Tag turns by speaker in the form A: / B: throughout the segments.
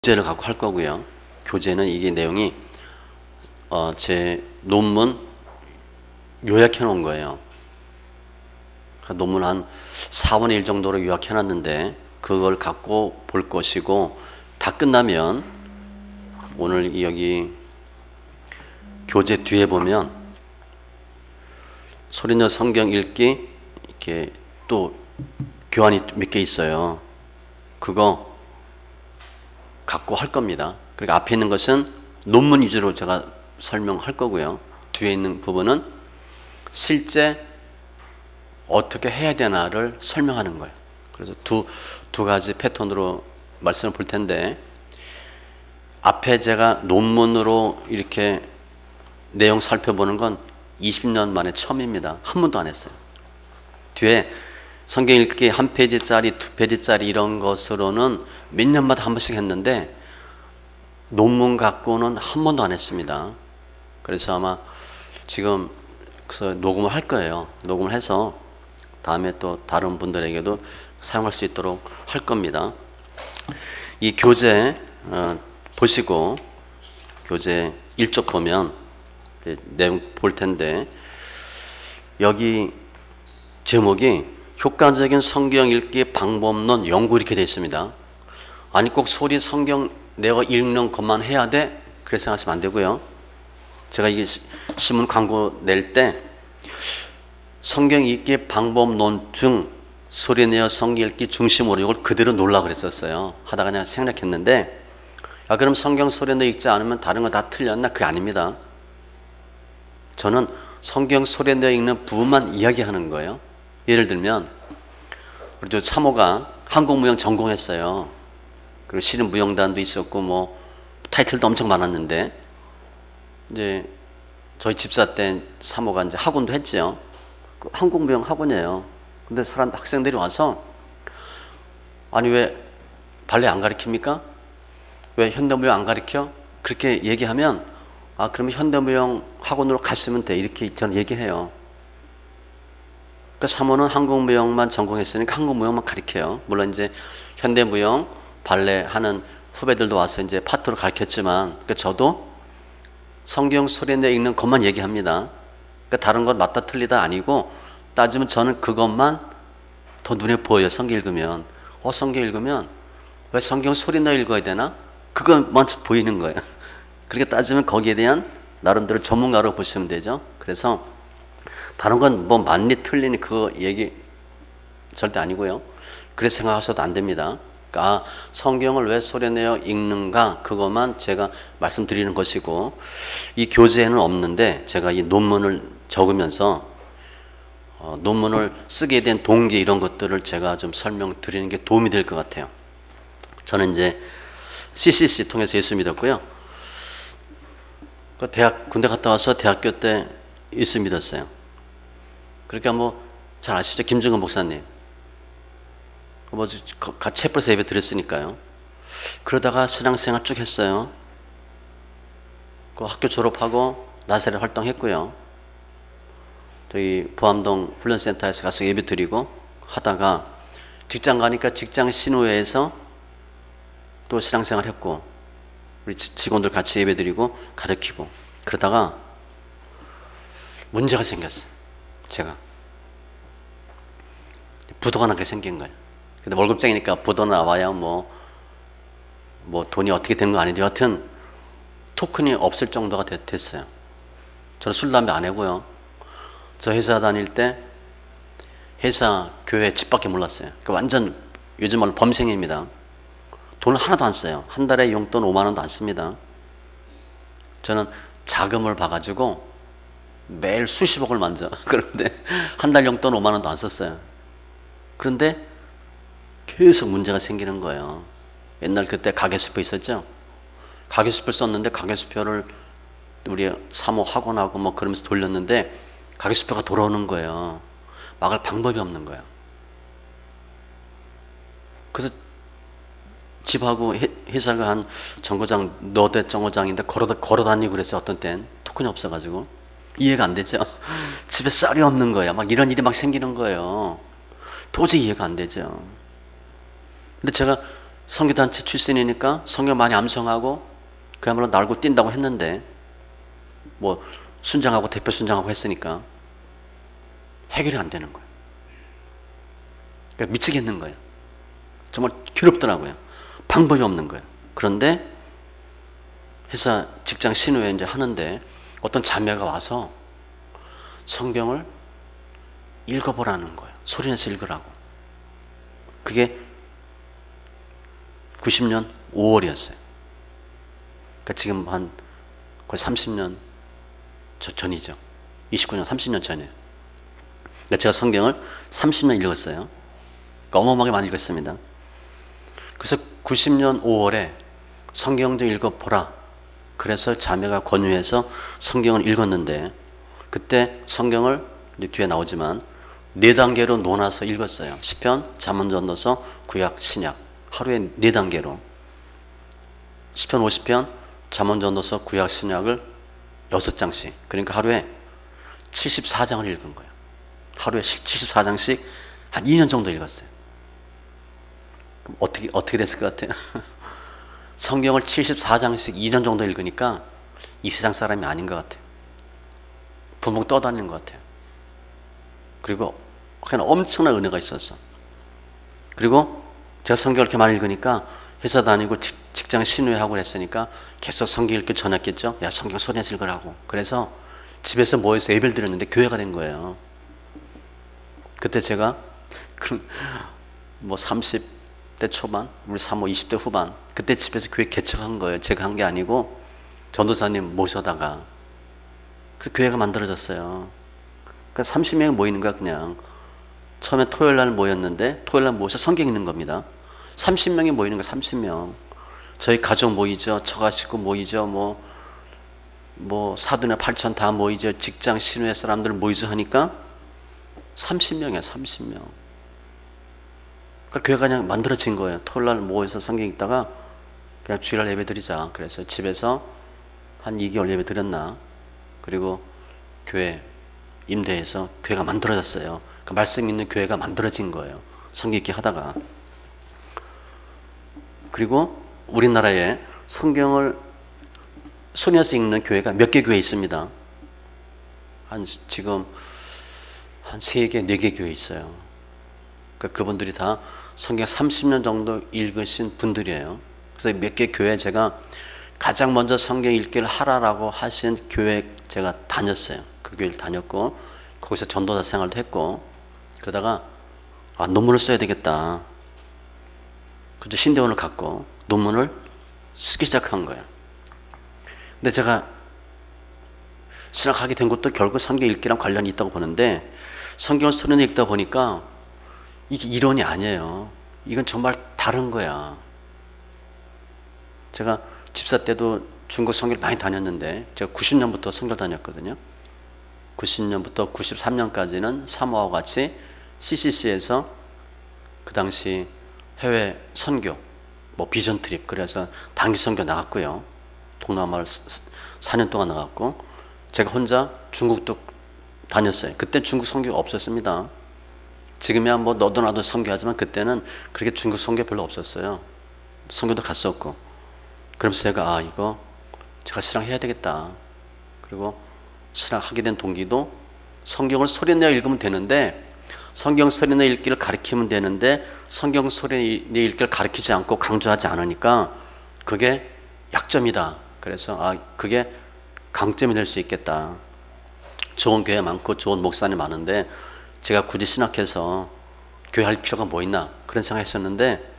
A: 교재를 갖고 할 거고요. 교재는 이게 내용이 제 논문 요약해 놓은 거예요. 그러니까 논문 한 4분의 1 정도로 요약해 놨는데 그걸 갖고 볼 것이고, 다 끝나면 오늘 여기 교재 뒤에 보면 소리내어 성경 읽기 이렇게 또 교환이 몇 개 있어요. 그거 갖고 할 겁니다. 그러니까 앞에 있는 것은 논문 위주로 제가 설명할 거고요. 뒤에 있는 부분은 실제 어떻게 해야 되나를 설명하는 거예요. 그래서 두 가지 패턴으로 말씀을 볼 텐데, 앞에 제가 논문으로 이렇게 내용 살펴보는 건 20년 만에 처음입니다. 한 번도 안 했어요. 뒤에 성경 읽기 한 페이지짜리, 두 페이지짜리 이런 것으로는 몇 년마다 한 번씩 했는데 논문 갖고는 한 번도 안 했습니다. 그래서 아마 지금 그래서 녹음을 할 거예요. 녹음을 해서 다음에 또 다른 분들에게도 사용할 수 있도록 할 겁니다. 이 교재 보시고 교재 1쪽 보면 내용 볼 텐데, 여기 제목이 효과적인 성경 읽기 방법론 연구 이렇게 되어 있습니다. 아니 꼭 소리 성경 내가 읽는 것만 해야 돼? 그렇게 생각하시면 안 되고요. 제가 이게 신문 광고 낼 때 성경 읽기 방법론 중 소리내어 성경 읽기 중심으로 이걸 그대로 놓으려고 그랬었어요. 하다가 그냥 생략했는데, 그럼 성경 소리내어 읽지 않으면 다른 거 다 틀렸나? 그게 아닙니다. 저는 성경 소리내어 읽는 부분만 이야기하는 거예요. 예를 들면 우리 저 사모가 한국무용 전공했어요. 그리고 실은 무용단도 있었고 뭐 타이틀도 엄청 많았는데, 이제 저희 집사 때 사모가 이제 학원도 했죠. 한국무용 학원이에요. 근데 학생들이 와서 아니 왜 발레 안 가르칩니까? 왜 현대무용 안 가르쳐? 그렇게 얘기하면 그러면 현대무용 학원으로 가시면 돼, 이렇게 저는 얘기해요. 그러니까 사모는 한국무용만 전공했으니까 한국무용만 가르쳐요. 물론 이제 현대무용 발레 하는 후배들도 와서 이제 파트로 가르쳤지만, 그러니까 저도 성경 소리내어 읽는 것만 얘기합니다. 그러니까 다른 건 맞다 틀리다 아니고, 따지면 저는 그것만 더 눈에 보여요. 성경 읽으면 성경 읽으면 왜 성경 소리내어 읽어야 되나? 그것만 보이는 거예요. 그렇게 따지면 거기에 대한 나름대로 전문가로 보시면 되죠. 그래서 다른 건 뭐 맞니 틀리니 그거 얘기 절대 아니고요. 그렇게 생각하셔도 안 됩니다. 그러니까 성경을 왜 소리내어 읽는가, 그것만 제가 말씀드리는 것이고, 이 교재에는 없는데 제가 이 논문을 적으면서 논문을 쓰게 된 동기 이런 것들을 제가 좀 설명드리는 게 도움이 될 것 같아요. 저는 이제 CCC 통해서 예수 믿었고요. 군대 갔다 와서 대학교 때 예수 믿었어요. 그러니까 뭐 잘 아시죠? 김정은 목사님. 같이 채플에서 예배 드렸으니까요. 그러다가 신앙생활 쭉 했어요. 그 학교 졸업하고 나사렛 활동했고요. 저희 부암동 훈련센터에서 가서 예배 드리고 하다가 직장 가니까 직장 신우회에서 또 신앙생활 했고, 우리 직원들 같이 예배 드리고 가르치고, 그러다가 문제가 생겼어요. 제가 부도가 나게 생긴 거예요. 근데 월급쟁이니까 부도 나와야 뭐 돈이 어떻게 되는 거 아닌데, 여하튼 토큰이 없을 정도가 됐어요. 저는 술 담배 안 하고요. 저 회사 다닐 때 회사 교회 집밖에 몰랐어요. 그러니까 완전 요즘 말로 범생입니다. 돈을 하나도 안 써요. 한 달에 용돈 5만 원도 안 씁니다. 저는 자금을 봐가지고 매일 수십억을 만져. 그런데 한 달 용돈 5만 원도 안 썼어요. 그런데 계속 문제가 생기는 거예요. 옛날 그때 가계수표 있었죠? 가계수표 썼는데 가계수표를 우리 사모 학원하고 뭐 그러면서 돌렸는데 가계수표가 돌아오는 거예요. 막을 방법이 없는 거예요. 그래서 집하고 회사가 한 정거장 너대 정거장인데 걸어 다니고 그랬어요. 어떤 땐 토큰이 없어가지고 이해가 안 되죠. 집에 쌀이 없는 거야. 막 이런 일이 막 생기는 거예요. 도저히 이해가 안 되죠. 근데 제가 선교단체 출신이니까 성경 많이 암송하고 그야말로 날고 뛴다고 했는데 뭐 순장하고 대표 순장하고 했으니까 해결이 안 되는 거예요. 그러니까 미치겠는 거예요. 정말 괴롭더라고요. 방법이 없는 거예요. 그런데 회사 직장 신우회 이제 하는데 어떤 자매가 와서 성경을 읽어보라는 거예요. 소리내서 읽으라고. 그게 90년 5월이었어요. 그러니까 지금 한 거의 30년 전이죠. 29년, 30년 전이에요. 그러니까 제가 성경을 30년 읽었어요. 그러니까 어마어마하게 많이 읽었습니다. 그래서 90년 5월에 성경 좀 읽어보라. 그래서 자매가 권유해서 성경을 읽었는데 그때 성경을 뒤에 나오지만 4단계로 나눠서 읽었어요. 시편, 잠언, 전도서, 구약, 신약. 하루에 4단계로. 시편 50편, 잠언, 전도서, 구약, 신약을 6장씩. 그러니까 하루에 74장을 읽은 거예요. 하루에 74장씩 한 2년 정도 읽었어요. 그럼 어떻게 됐을 것 같아요? 성경을 74장씩 2년 정도 읽으니까 이 세상 사람이 아닌 것 같아요. 붕붕 떠다니는 것 같아요. 그리고 그냥 엄청난 은혜가 있었어. 그리고 제가 성경을 이렇게 많이 읽으니까 회사 다니고 직장 신우회하고 그랬으니까 계속 성경 읽기 전했겠죠. 야, 성경 소리내서 읽으라고. 그래서 집에서 모여서 예배를 드렸는데 교회가 된 거예요. 그때 제가 뭐 30대 초반, 우리 사모 20대 후반, 그때 집에서 교회 개척한 거예요. 제가 한 게 아니고 전도사님 모셔다가. 그래서 교회가 만들어졌어요. 그러니까 30명이 모이는 거야. 그냥 처음에 토요일 날 모였는데 토요일 날 모여서 성경 읽는 겁니다. 30명이 모이는 거야. 30명. 저희 가족 모이죠. 처가식구 모이죠. 뭐 사돈의 8천 다 모이죠. 직장 신우회 사람들 모이죠 하니까 30명이야. 30명. 그러니까 교회가 그냥 만들어진 거예요. 토요일 날 모여서 성경 읽다가 그냥 주일날 예배 드리자. 그래서 집에서 한 2개월 예배 드렸나. 그리고 교회 임대해서 교회가 만들어졌어요. 그 말씀 있는 교회가 만들어진 거예요. 성경 읽기 하다가. 그리고 우리나라에 성경을 손에서 읽는 교회가 몇 개 교회 있습니다. 지금 한 3개, 4개 교회 있어요. 그러니까 그분들이 다 성경 30년 정도 읽으신 분들이에요. 그래서 몇 개 교회 제가 가장 먼저 성경 읽기를 하라라고 하신 교회 제가 다녔어요. 그 교회를 다녔고 거기서 전도사 생활도 했고 그러다가 논문을 써야 되겠다. 그래서 신대원을 갖고 논문을 쓰기 시작한 거예요. 근데 제가 신학하게 된 것도 결국 성경 읽기랑 관련이 있다고 보는데 성경을 소리내 읽다 보니까 이게 이론이 아니에요. 이건 정말 다른 거야. 제가 집사 때도 중국 성교를 많이 다녔는데 제가 90년부터 성교 다녔거든요. 90년부터 93년까지는 사모하고 같이 CCC에서 그 당시 해외 선교, 뭐 비전 트립, 그래서 단기 선교 나갔고요. 동남아를 4년 동안 나갔고, 제가 혼자 중국도 다녔어요. 그때 중국 선교가 없었습니다. 지금이야 뭐 너도 나도 선교하지만 그때는 그렇게 중국 선교 별로 없었어요. 선교도 갔었고. 그러면서 제가 이거 제가 신앙해야 되겠다. 그리고 신앙하게 된 동기도 성경을 소리내어 읽으면 되는데 성경 소리내어 읽기를 가르치면 되는데 성경 소리내어 읽기를 가르치지 않고 강조하지 않으니까 그게 약점이다. 그래서 그게 강점이 될 수 있겠다. 좋은 교회 많고 좋은 목사님 많은데 제가 굳이 신학해서 교회 할 필요가 뭐 있나 그런 생각했었는데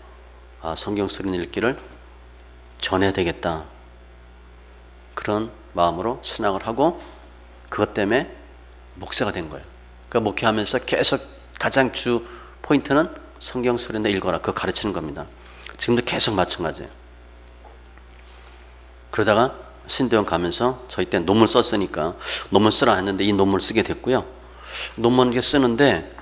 A: 성경 소리내어 읽기를 전해야 되겠다. 그런 마음으로 신학을 하고 그것 때문에 목사가 된 거예요. 그러니까 목회하면서 계속 가장 주 포인트는 성경 소리내어 읽어라. 그거 가르치는 겁니다. 지금도 계속 마찬가지예요. 그러다가 신대원 가면서 저희 때 논문 썼으니까 논문 쓰라 했는데 이 논문을 쓰게 됐고요. 논문 이렇게 쓰는데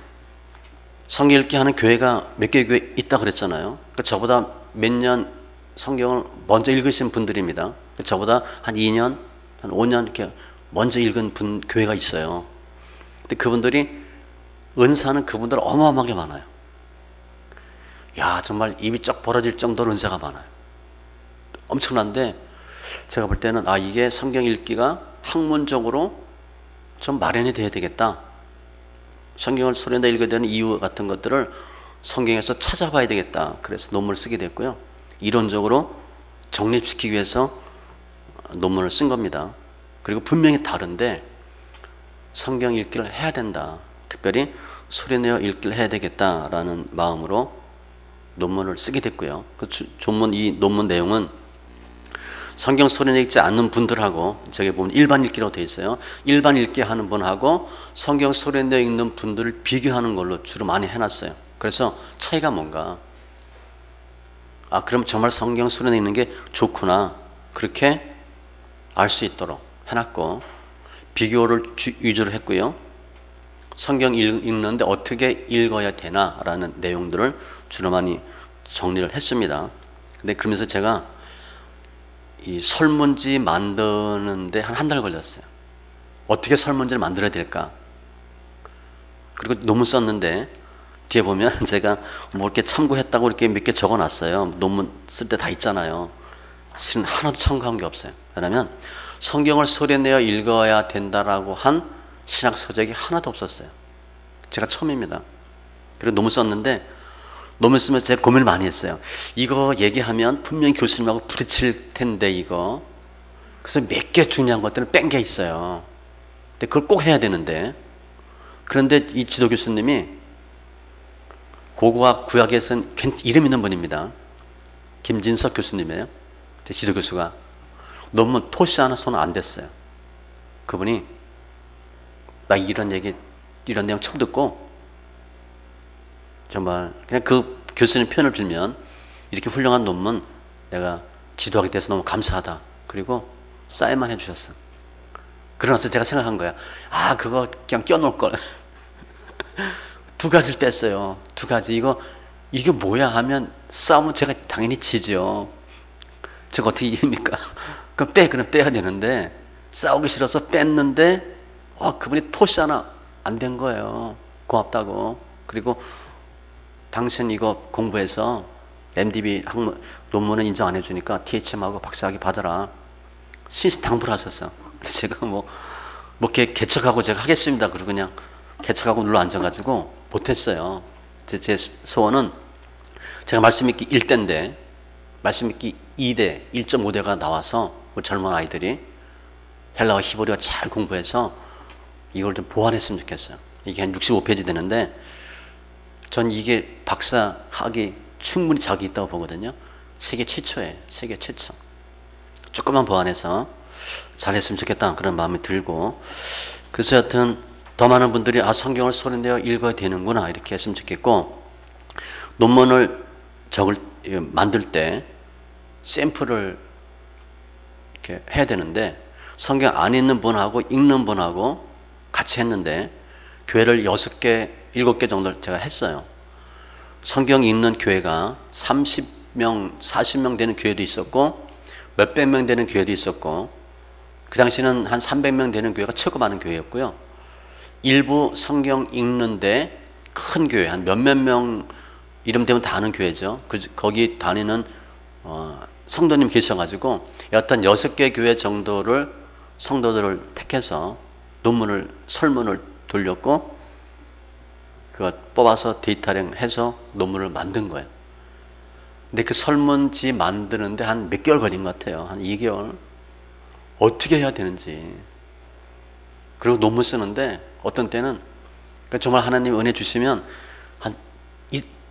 A: 성경 읽기 하는 교회가 몇 개 교회 있다 그랬잖아요. 그러니까 저보다 몇 년 성경을 먼저 읽으신 분들입니다. 저보다 한 2년, 한 5년 이렇게 먼저 읽은 교회가 있어요. 근데 그분들이 은사는 그분들 어마어마하게 많아요. 야, 정말 입이 쩍 벌어질 정도로 은사가 많아요. 엄청난데 제가 볼 때는 이게 성경 읽기가 학문적으로 좀 마련이 돼야 되겠다. 성경을 소리내어 읽어야 되는 이유 같은 것들을 성경에서 찾아봐야 되겠다. 그래서 논문을 쓰게 됐고요. 이론적으로 정립시키기 위해서 논문을 쓴 겁니다. 그리고 분명히 다른데 성경 읽기를 해야 된다. 특별히 소리내어 읽기를 해야 되겠다라는 마음으로 논문을 쓰게 됐고요. 이 논문 내용은 성경 소리내어 읽지 않는 분들하고, 저기 보면 일반 읽기로 되어 있어요. 일반 읽기 하는 분하고 성경 소리내어 읽는 분들을 비교하는 걸로 주로 많이 해놨어요. 그래서 차이가 뭔가, 그럼 정말 성경 소리내어 읽는 게 좋구나, 그렇게 알 수 있도록 해놨고, 비교를 위주로 했고요. 성경 읽는데 어떻게 읽어야 되나라는 내용들을 주로 많이 정리를 했습니다. 근데 그러면서 제가 이 설문지 만드는데 한 달 걸렸어요. 어떻게 설문지를 만들어야 될까? 그리고 논문 썼는데 뒤에 보면 제가 뭐 이렇게 참고했다고 이렇게 몇 개 적어놨어요. 논문 쓸 때 다 있잖아요. 실은 하나도 첨가한 게 없어요. 왜냐하면 성경을 소리내어 읽어야 된다라고 한 신학 서적이 하나도 없었어요. 제가 처음입니다. 그리고 논문 썼는데, 논문 쓰면서 제가 고민을 많이 했어요. 이거 얘기하면 분명히 교수님하고 부딪힐 텐데 이거. 그래서 몇 개 중요한 것들을 뺀 게 있어요. 근데 그걸 꼭 해야 되는데, 그런데 이 지도 교수님이 고고학 구약에 쓴 이름 있는 분입니다. 김진석 교수님이에요. 지도 교수가. 논문 토시 하나 손 안 댔어요. 그분이 나 이런 내용 처음 듣고 정말 그냥 그 교수님 표현을 빌면 이렇게 훌륭한 논문 내가 지도하게 돼서 너무 감사하다. 그리고 사인만 해주셨어. 그러면서 제가 생각한 거야. 그거 그냥 껴놓을 걸. 두 가지를 뺐어요. 두 가지. 이게 뭐야 하면 싸우면 제가 당연히 지죠. 제가 어떻게 이깁니까? 그럼 빼야 되는데, 싸우기 싫어서 뺐는데, 그분이 토시 하나 안 된 거예요. 고맙다고. 그리고 당신 이거 공부해서 MDB 논문은 인정 안 해주니까 THM하고 박사학위 받아라. 신신당부를 하셨어. 제가 이렇게 개척하고 제가 하겠습니다. 그리고 그냥 개척하고 눌러 앉아가지고 못했어요. 제 소원은 제가 말씀 읽기 1대인데, 말씀 읽기 2대, 1.5대가 나와서 젊은 아이들이 헬라어 히브리어 잘 공부해서 이걸 좀 보완했으면 좋겠어요. 이게 한 65페이지 되는데 전 이게 박사학위 충분히 자격이 있다고 보거든요. 세계 최초예요. 세계 최초. 조금만 보완해서 잘했으면 좋겠다 그런 마음이 들고, 그래서 여하튼 더 많은 분들이 성경을 소리내어 읽어야 되는구나 이렇게 했으면 좋겠고, 논문을 만들 때 샘플을 이렇게 해야 되는데 성경 안 읽는 분하고 읽는 분하고 같이 했는데 교회를 6개, 7개 정도 제가 했어요. 성경 읽는 교회가 30명, 40명 되는 교회도 있었고 몇백 명 되는 교회도 있었고, 그 당시는 한 300명 되는 교회가 최고 많은 교회였고요. 일부 성경 읽는데 큰 교회, 한 몇몇 명 이름 되면 다 아는 교회죠. 거기 다니는 성도님 계셔가지고 여튼 6개 교회 정도를 성도들을 택해서 설문을 돌렸고 그거 뽑아서 데이터링 해서 논문을 만든 거예요. 근데 그 설문지 만드는데 한 몇 개월 걸린 것 같아요. 한 2개월. 어떻게 해야 되는지. 그리고 논문 쓰는데 어떤 때는 정말 하나님 은혜 주시면 한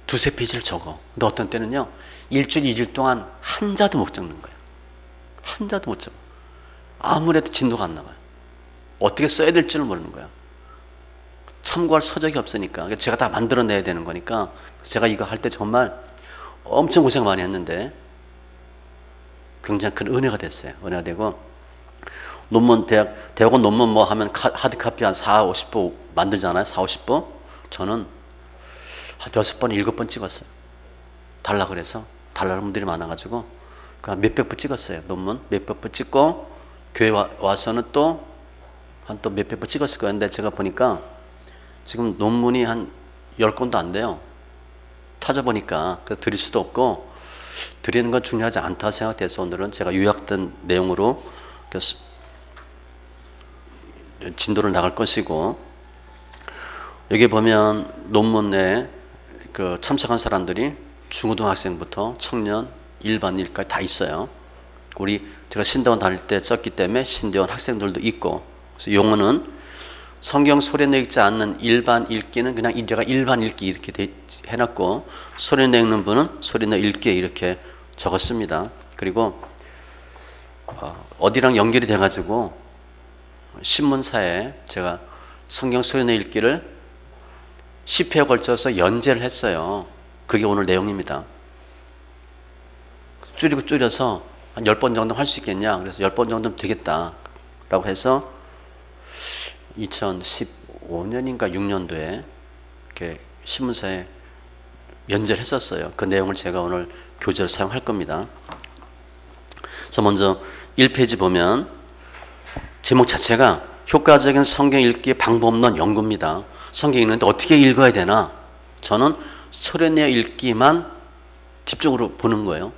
A: 두세 페이지를 적어. 근데 어떤 때는요, 일주일, 2일 동안 한자도 못 적는 거예요. 한자도 못 적어. 아무래도 진도가 안 나와요. 어떻게 써야 될지를 모르는 거야. 참고할 서적이 없으니까. 제가 다 만들어내야 되는 거니까. 제가 이거 할 때 정말 엄청 고생 많이 했는데 굉장히 큰 은혜가 됐어요. 은혜가 되고, 논문, 대학원 논문 하면 하드카피 한 40, 50부 만들잖아요. 40, 50부. 저는 한 6번, 7번 찍었어요. 달라 그래서. 달라는 분들이 많아가지고 몇백 부 찍었어요. 논문 몇백 부 찍고 교회 와서는 또 몇백 부 찍었을 거예요. 근데 제가 보니까 지금 논문이 한 10권도 안 돼요. 찾아보니까 드릴 수도 없고 드리는 건 중요하지 않다 생각돼서 오늘은 제가 요약된 내용으로 진도를 나갈 것이고, 여기 보면 논문에 참석한 사람들이 중고등학생부터 청년, 일반 일까지 다 있어요. 제가 신대원 다닐 때 썼기 때문에 신대원 학생들도 있고, 그래서 용어는 성경 소리내 읽지 않는 일반 읽기는 그냥 제가 일반 읽기 이렇게 해놨고, 소리내 읽는 분은 소리내 읽기 이렇게 적었습니다. 그리고 어디랑 연결이 돼가지고 신문사에 제가 성경 소리내 읽기를 10회에 걸쳐서 연재를 했어요. 그게 오늘 내용입니다. 줄여서 한 10번 정도 할 수 있겠냐, 그래서 10번 정도면 되겠다 라고 해서 2015년인가 6년도에 이렇게 신문사에 연재를 했었어요. 그 내용을 제가 오늘 교재로 사용할 겁니다. 그래서 먼저 1페이지 보면 제목 자체가 효과적인 성경 읽기 방법론 연구입니다. 성경 읽는데 어떻게 읽어야 되나? 저는 소리내어 읽기만 집중으로 보는 거예요.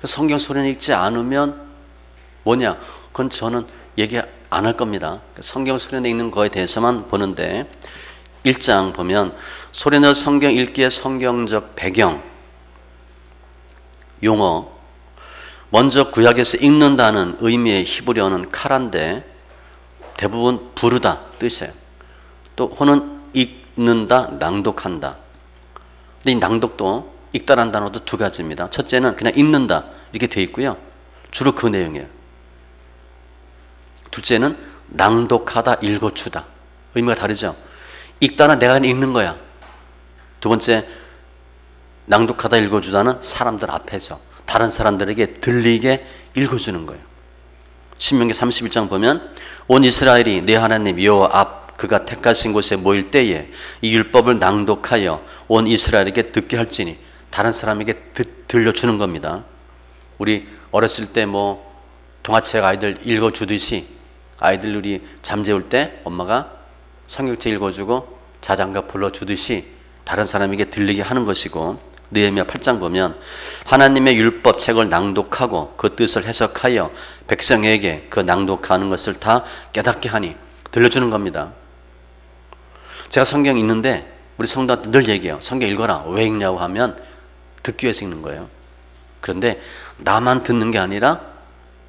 A: 성경 소리내어 읽지 않으면 뭐냐? 그건 저는 얘기 안 할 겁니다. 성경 소리내어 읽는 거에 대해서만 보는데, 1장 보면 소리내어 성경 읽기의 성경적 배경, 용어, 먼저 구약에서 읽는다는 의미의 히브리어는 카란데 대부분 부르다 뜻이에요. 또 호는 읽는다, 낭독한다. 근데 이 낭독도 읽다라는 단어도 두 가지입니다. 첫째는 그냥 읽는다 이렇게 되어 있고요. 주로 그 내용이에요. 둘째는 낭독하다, 읽어주다. 의미가 다르죠. 읽다는 내가 그냥 읽는 거야. 두 번째, 낭독하다, 읽어주다는 사람들 앞에서 다른 사람들에게 들리게 읽어주는 거예요. 신명기 31장 보면 온 이스라엘이 내 하나님 여호와 앞 그가 택하신 곳에 모일 때에 이 율법을 낭독하여 온 이스라엘에게 듣게 할지니, 다른 사람에게 들려주는 겁니다. 우리 어렸을 때 동화책 아이들 읽어주듯이 아이들 우리 잠재울 때 엄마가 성경책 읽어주고 자장가 불러주듯이 다른 사람에게 들리게 하는 것이고, 느헤미야 8장 보면 하나님의 율법 책을 낭독하고 그 뜻을 해석하여 백성에게 그 낭독하는 것을 다 깨닫게 하니, 들려주는 겁니다. 제가 성경 읽는데 우리 성도한테 늘 얘기해요. 성경 읽어라. 왜 읽냐고 하면 듣기 위해서 읽는 거예요. 그런데 나만 듣는 게 아니라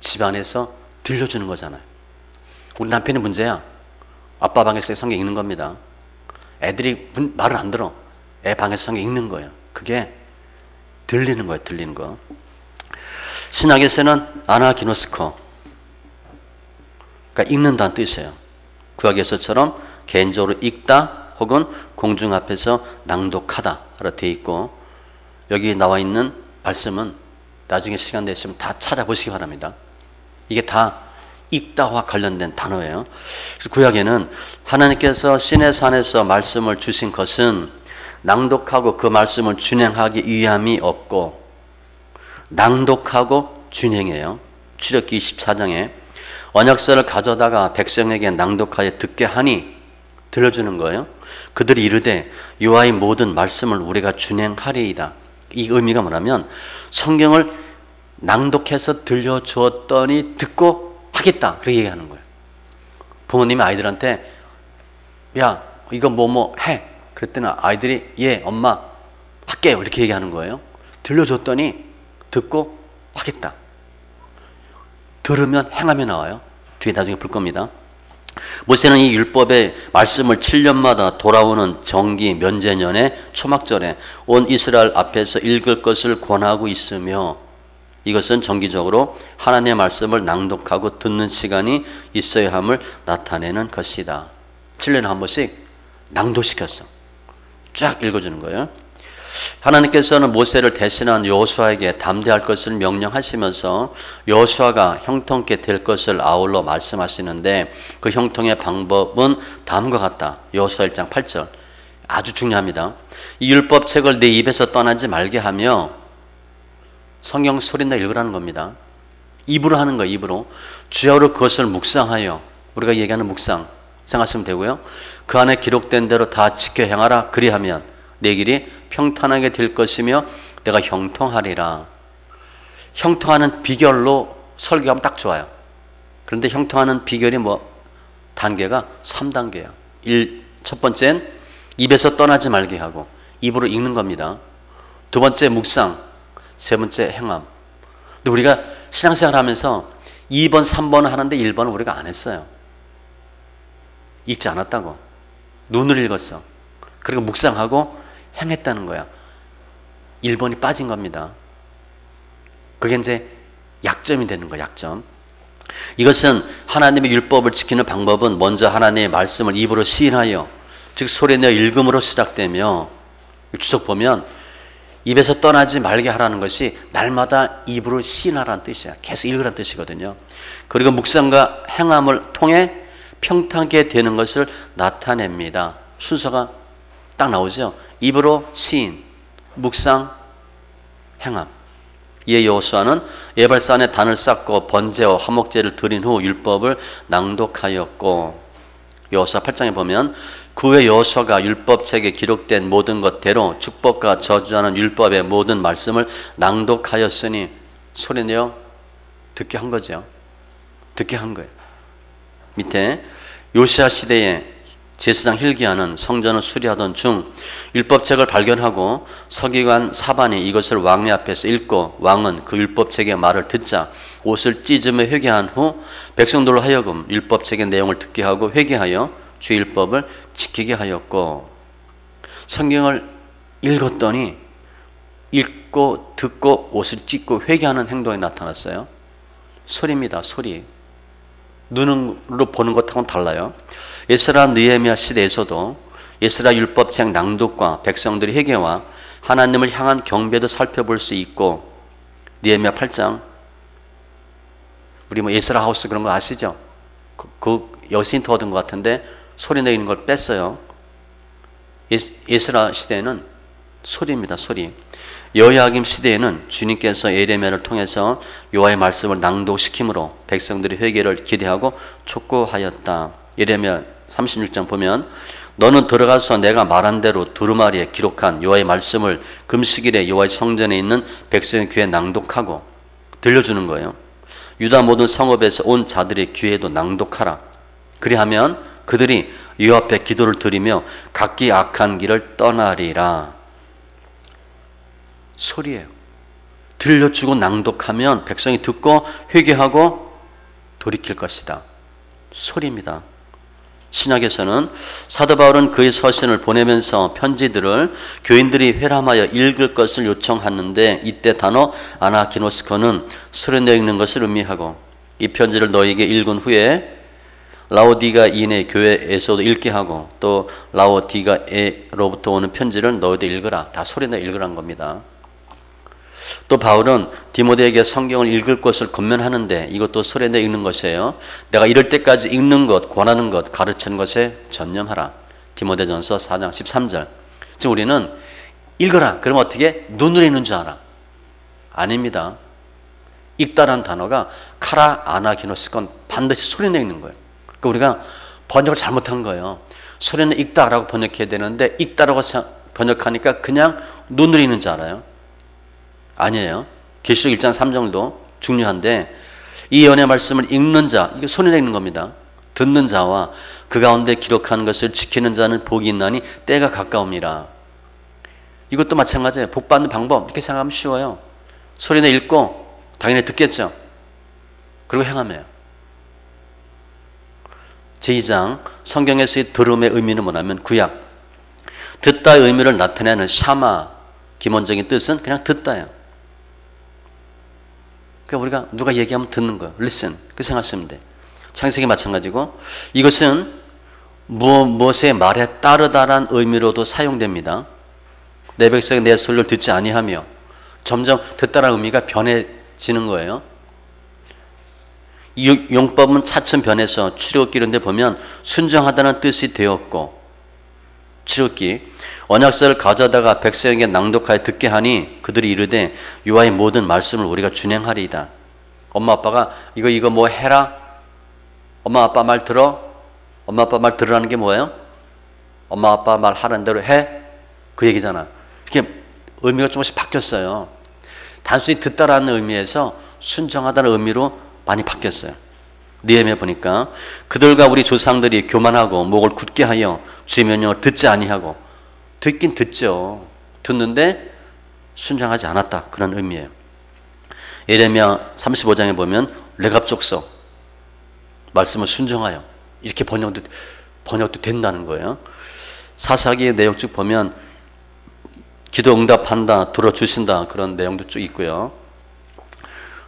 A: 집안에서 들려주는 거잖아요. 우리 남편이 문제야. 아빠 방에서 성경 읽는 겁니다. 애들이 말을 안 들어. 애 방에서 성경 읽는 거예요. 그게 들리는 거예요. 들리는 거. 신학에서는 아나기노스코, 그러니까 읽는다는 뜻이에요. 구약에서처럼 개인적으로 읽다 혹은 공중 앞에서 낭독하다로 되어 있고, 여기 나와 있는 말씀은 나중에 시간 되시면 다 찾아보시기 바랍니다. 이게 다 읽다와 관련된 단어예요. 그래서 구약에는 하나님께서 시내산에서 말씀을 주신 것은 낭독하고 그 말씀을 준행하기 위함이 없고, 낭독하고 준행해요. 출애굽기 24장에 언약서를 가져다가 백성에게 낭독하여 듣게 하니, 들려주는 거예요. 그들이 이르되 여호와의 모든 말씀을 우리가 준행하리이다. 이 의미가 뭐냐면 성경을 낭독해서 들려주었더니 듣고 하겠다, 그렇게 얘기하는 거예요. 부모님이 아이들한테 야 이거 뭐뭐 해, 그랬더니 아이들이 예 엄마 할게요 이렇게 얘기하는 거예요. 들려줬더니 듣고 하겠다. 들으면 행하며 나와요. 뒤에 나중에 볼 겁니다. 모세는 이 율법의 말씀을 7년마다 돌아오는 정기 면제년의 초막절에 온 이스라엘 앞에서 읽을 것을 권하고 있으며, 이것은 정기적으로 하나님의 말씀을 낭독하고 듣는 시간이 있어야 함을 나타내는 것이다. 7년에 한 번씩 낭독시켰어. 쫙 읽어주는 거예요. 하나님께서는 모세를 대신한 여호수아에게 담대할 것을 명령하시면서 여호수아가 형통케 될 것을 아울러 말씀하시는데, 그 형통의 방법은 다음과 같다. 여호수아 1장 8절 아주 중요합니다. 이 율법책을 내 입에서 떠나지 말게 하며, 성경 소리나 읽으라는 겁니다. 입으로 하는 거예요. 입으로 주야로 그것을 묵상하여, 우리가 얘기하는 묵상 생각하시면 되고요. 그 안에 기록된 대로 다 지켜 행하라. 그리하면 내 길이 평탄하게 될 것이며 내가 형통하리라. 형통하는 비결로 설교하면 딱 좋아요. 그런데 형통하는 비결이 단계가 3단계예요. 첫 번째는 입에서 떠나지 말게 하고 입으로 읽는 겁니다. 두 번째 묵상, 세 번째 행함. 근데 우리가 신앙생활 하면서 2번, 3번 하는데 1번은 우리가 안 했어요. 읽지 않았다고. 눈을 읽었어. 그리고 묵상하고 행했다는 거야. 1번이 빠진 겁니다. 그게 이제 약점이 되는 거야, 약점. 이것은 하나님의 율법을 지키는 방법은 먼저 하나님의 말씀을 입으로 시인하여, 즉 소리내어 읽음으로 시작되며, 주석 보면 입에서 떠나지 말게 하라는 것이 날마다 입으로 시인하라는 뜻이야. 계속 읽으라는 뜻이거든요. 그리고 묵상과 행함을 통해 평탄하게 되는 것을 나타냅니다. 순서가 딱 나오죠. 입으로 시인, 묵상, 행함. 이에 여호수아는 예발산에 단을 쌓고 번제와 화목제를 드린 후 율법을 낭독하였고, 여호수아 8장에 보면 그 후에 여호수아가 율법책에 기록된 모든 것대로 축복과 저주하는 율법의 모든 말씀을 낭독하였으니, 소리내어 듣게 한 거죠. 듣게 한 거예요. 밑에 요시야 시대에 제사장 hil기야는 성전을 수리하던 중 율법책을 발견하고 서기관 사반이 이것을 왕의 앞에서 읽고, 왕은 그 율법책의 말을 듣자 옷을 찢으며 회개한 후 백성들로 하여금 율법책의 내용을 듣게 하고 회개하여 주의 율법을 지키게 하였고, 성경을 읽었더니 읽고 듣고 옷을 찢고 회개하는 행동이 나타났어요. 소리입니다. 소리. 눈으로 보는 것하고는 달라요. 에스라 느헤미야 시대에서도 에스라 율법책 낭독과 백성들의 회개와 하나님을 향한 경배도 살펴볼 수 있고, 느헤미야 8장, 우리 에스라 하우스 그런 거 아시죠? 여기서 힌트 얻은 것 같은데 소리 내는 걸 뺐어요. 에스라 시대에는 소리입니다. 소리. 여호야김 시대에는 주님께서 예레미야를 통해서 여호와의 말씀을 낭독시킴으로 백성들의 회개를 기대하고 촉구하였다. 예레미야 36장 보면 너는 들어가서 내가 말한 대로 두루마리에 기록한 여호와의 말씀을 금식일에 여호와의 성전에 있는 백성의 귀에 낭독하고 들려주는 거예요. 유다 모든 성읍에서 온 자들의 귀에도 낭독하라. 그리하면 그들이 여호와 앞에 기도를 드리며 각기 악한 길을 떠나리라. 소리예요. 들려주고 낭독하면 백성이 듣고 회개하고 돌이킬 것이다. 소리입니다. 신약에서는 사도 바울은 그의 서신을 보내면서 편지들을 교인들이 회람하여 읽을 것을 요청하는데, 이때 단어 아나키노스코는 소리내어 읽는 것을 의미하고, 이 편지를 너에게 읽은 후에 라오디가인의 교회에서도 읽게 하고, 또 라오디가에로부터 오는 편지를 너희도 읽으라. 다 소리내어 읽으라는 겁니다. 또 바울은 디모데에게 성경을 읽을 것을 권면하는데 이것도 소리내어 읽는 것이에요. 내가 이럴 때까지 읽는 것, 권하는 것, 가르치는 것에 전념하라. 디모데전서 4장 13절. 지금 우리는 읽어라. 그럼 어떻게? 눈으로 읽는 줄 알아. 아닙니다. 읽다라는 단어가 카라 아나기노스건 반드시 소리내어 읽는 거예요. 그러니까 우리가 번역을 잘못한 거예요. 소리내어 읽다라고 번역해야 되는데 읽다라고 번역하니까 그냥 눈으로 읽는 줄 알아요. 아니에요. 계시록 1장 3절도 중요한데, 이 연의 말씀을 읽는 자, 이게 소리내어 읽는 겁니다. 듣는 자와 그 가운데 기록한 것을 지키는 자는 복이 있나니 때가 가까움이라. 이것도 마찬가지예요. 복 받는 방법 이렇게 생각하면 쉬워요. 소리내어 읽고 당연히 듣겠죠. 그리고 행함해요. 제2장 성경에서의 들음의 의미는 뭐냐면 구약 듣다의 의미를 나타내는 샤마, 기본적인 뜻은 그냥 듣다예요. 그러니까 우리가 누가 얘기하면 듣는 거예요. listen. 그 생각하시면 돼. 창세기 마찬가지고, 이것은 무엇의 말에 따르다란 의미로도 사용됩니다. 내 백성이 내 소리를 듣지 아니하며, 점점 듣다라는 의미가 변해지는 거예요. 이 용법은 차츰 변해서 출애굽기 이런 데 보면 순종하다는 뜻이 되었고, 출애굽기 언약서를 가져다가 백성에게 낭독하여 듣게 하니 그들이 이르되 여호와의 모든 말씀을 우리가 준행하리이다. 엄마 아빠가 이거 뭐 해라. 엄마 아빠 말 들어. 엄마 아빠 말 들으라는 게 뭐예요? 엄마 아빠 말 하라는 대로 해. 그 얘기잖아. 이렇게 의미가 조금씩 바뀌었어요. 단순히 듣다라는 의미에서 순종하다는 의미로 많이 바뀌었어요. 느헤미야 보니까 그들과 우리 조상들이 교만하고 목을 굳게 하여 주의 명령을 듣지 아니하고, 듣긴 듣죠. 듣는데 순종하지 않았다, 그런 의미예요. 예레미야 35장에 보면 레갑족속 말씀을 순종하여, 이렇게 번역도 된다는 거예요. 사사기의 내용 쭉 보면 기도 응답한다, 들어주신다, 그런 내용도 쭉 있고요.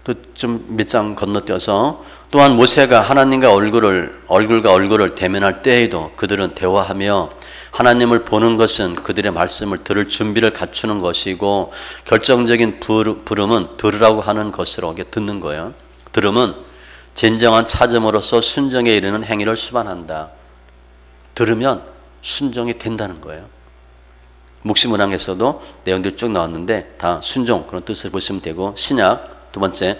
A: 또 좀 몇 장 건너뛰어서 또한 모세가 하나님과 얼굴과 얼굴을 대면할 때에도 그들은 대화하며 하나님을 보는 것은 그들의 말씀을 들을 준비를 갖추는 것이고, 결정적인 부름은 들으라고 하는 것으로 듣는 거예요. 들음은 진정한 찾음으로써 순종에 이르는 행위를 수반한다. 들으면 순종이 된다는 거예요. 묵시문항에서도 내용들이 쭉 나왔는데 다 순종, 그런 뜻을 보시면 되고, 신약 두 번째,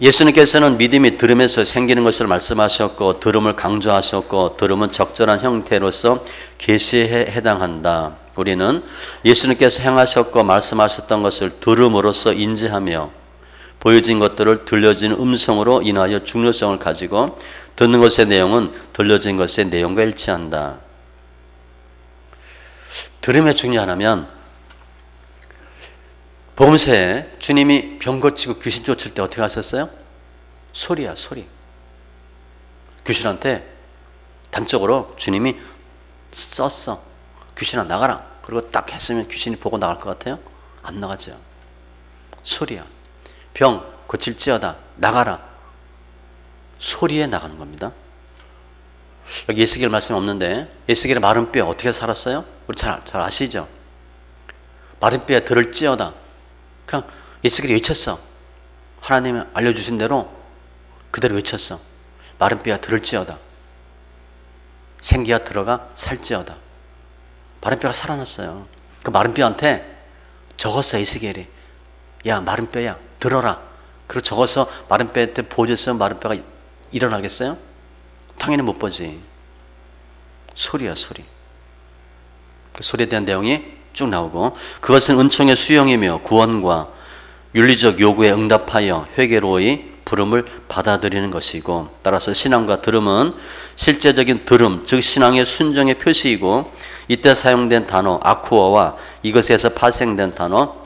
A: 예수님께서는 믿음이 들음에서 생기는 것을 말씀하셨고 들음을 강조하셨고 들음은 적절한 형태로서 계시에 해당한다. 우리는 예수님께서 행하셨고 말씀하셨던 것을 들음으로써 인지하며 보여진 것들을 들려진 음성으로 인하여 중요성을 가지고 듣는 것의 내용은 들려진 것의 내용과 일치한다. 들음의 중요하냐면 복음서에 주님이 병 고치고 귀신 쫓을 때 어떻게 하셨어요? 소리야, 소리. 귀신한테 단적으로 주님이 썼어. 귀신아 나가라. 그리고 딱 했으면 귀신이 보고 나갈 것 같아요? 안 나가죠. 소리야. 병 고칠지어다. 나가라. 소리에 나가는 겁니다. 여기 에스겔 말씀 없는데 에스겔의 마른 뼈 어떻게 살았어요? 우리 잘 아시죠? 마른 뼈에 들을지어다. 그냥 에스겔이 외쳤어. 하나님이 알려주신 대로 그대로 외쳤어. 마른 뼈가 들을지어다. 생기가 들어가 살지어다. 마른 뼈가 살아났어요. 그 마른 뼈한테 적었어, 에스겔이. 야, 마른 뼈야, 들어라. 그리고 적어서 마른 뼈한테 보여줬으면 마른 뼈가 일어나겠어요? 당연히 못 보지. 소리야, 소리. 그 소리에 대한 내용이 쭉 나오고, 그것은 은총의 수용이며 구원과 윤리적 요구에 응답하여 회개로의 부름을 받아들이는 것이고, 따라서 신앙과 들음은 실제적인 들음, 즉 신앙의 순종의 표시이고, 이때 사용된 단어 아쿠어와 이것에서 파생된 단어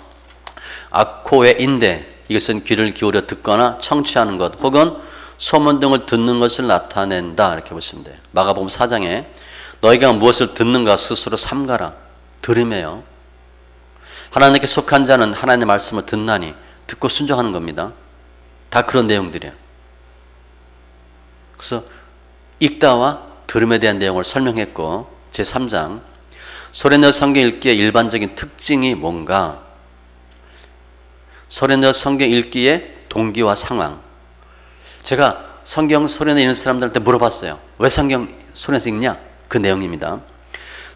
A: 아코웨인데, 이것은 귀를 기울여 듣거나 청취하는 것 혹은 소문 등을 듣는 것을 나타낸다, 이렇게 보시면 돼요. 마가복음 4장에 너희가 무엇을 듣는가 스스로 삼가라. 들음이에요. 하나님께 속한 자는 하나님의 말씀을 듣나니, 듣고 순종하는 겁니다. 다 그런 내용들이에요. 그래서 읽다와 들음에 대한 내용을 설명했고, 제3장 소리내어 성경 읽기의 일반적인 특징이 뭔가, 소리내어 성경 읽기의 동기와 상황. 제가 성경 소리내어 읽는 사람들한테 물어봤어요. 왜 성경 소리내서 읽냐? 그 내용입니다.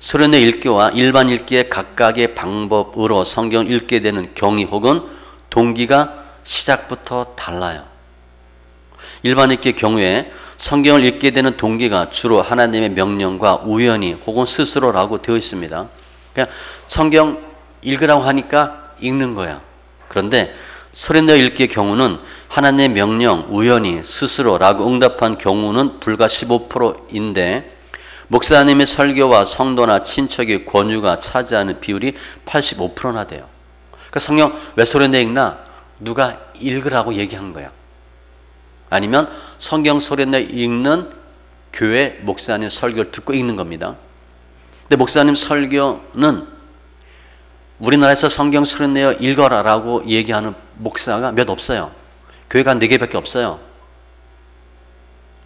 A: 소리내어 읽기와 일반 읽기의 각각의 방법으로 성경을 읽게 되는 경위 혹은 동기가 시작부터 달라요. 일반 읽기의 경우에 성경을 읽게 되는 동기가 주로 하나님의 명령과 우연히 혹은 스스로라고 되어 있습니다. 그냥 성경 읽으라고 하니까 읽는 거야. 그런데 소리내어 읽기의 경우는 하나님의 명령, 우연히, 스스로라고 응답한 경우는 불과 15%인데 목사님의 설교와 성도나 친척의 권유가 차지하는 비율이 85%나 돼요. 그러니까 성경 왜 소리내어 읽나? 누가 읽으라고 얘기한 거야. 아니면 성경 소리내어 읽는 교회 목사님 설교를 듣고 읽는 겁니다. 근데 목사님 설교는 우리나라에서 성경 소리내어 읽어라라고 얘기하는 목사가 몇 없어요. 교회가 4개밖에 없어요.